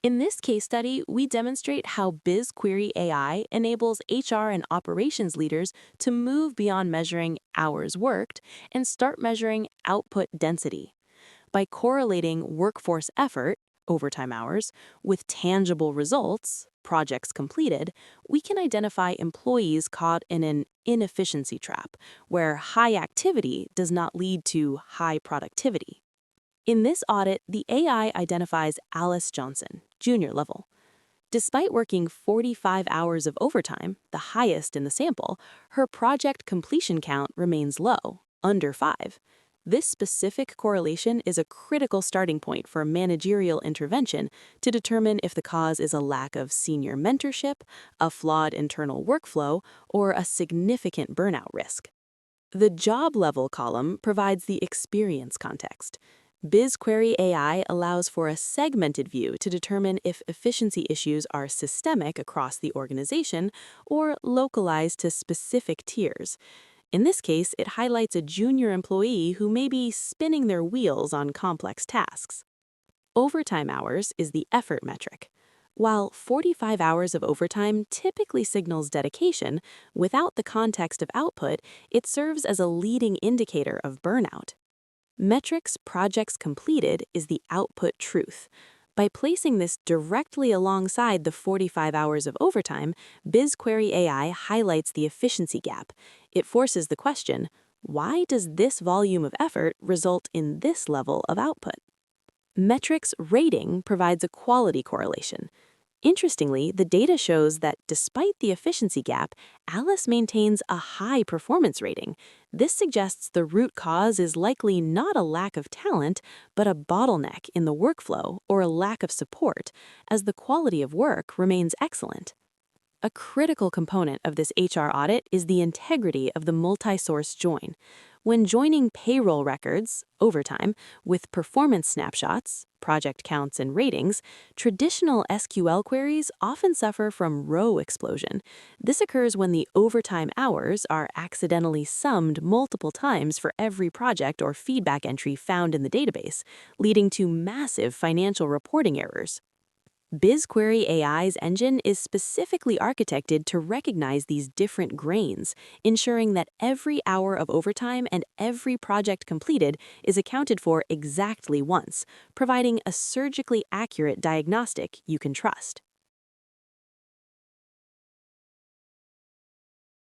In this case study, we demonstrate how BizQuery AI enables HR and operations leaders to move beyond measuring hours worked and start measuring output density. By correlating workforce effort, overtime hours, with tangible results, projects completed, we can identify employees caught in an inefficiency trap, where high activity does not lead to high productivity. In this audit, the AI identifies Alice Johnson, junior level. Despite working 45 hours of overtime, the highest in the sample, her project completion count remains low, under 5. This specific correlation is a critical starting point for managerial intervention to determine if the cause is a lack of senior mentorship, a flawed internal workflow, or a significant burnout risk. The job level column provides the experience context. BizQuery AI allows for a segmented view to determine if efficiency issues are systemic across the organization or localized to specific tiers. In this case, it highlights a junior employee who may be spinning their wheels on complex tasks. Overtime hours is the effort metric. While 45 hours of overtime typically signals dedication, without the context of output, it serves as a leading indicator of burnout. Metrics projects completed is the output truth. By placing this directly alongside the 45 hours of overtime, BizQuery AI highlights the efficiency gap. It forces the question, why does this volume of effort result in this level of output? Metrics rating provides a quality correlation. Interestingly, the data shows that despite the efficiency gap, Alice maintains a high performance rating. This suggests the root cause is likely not a lack of talent, but a bottleneck in the workflow or a lack of support, as the quality of work remains excellent. A critical component of this HR audit is the integrity of the multi-source join. When joining payroll records, overtime, with performance snapshots, project counts, and ratings, traditional SQL queries often suffer from row explosion. This occurs when the overtime hours are accidentally summed multiple times for every project or feedback entry found in the database, leading to massive financial reporting errors. BizQuery AI's engine is specifically architected to recognize these different grains, ensuring that every hour of overtime and every project completed is accounted for exactly once, providing a surgically accurate diagnostic you can trust.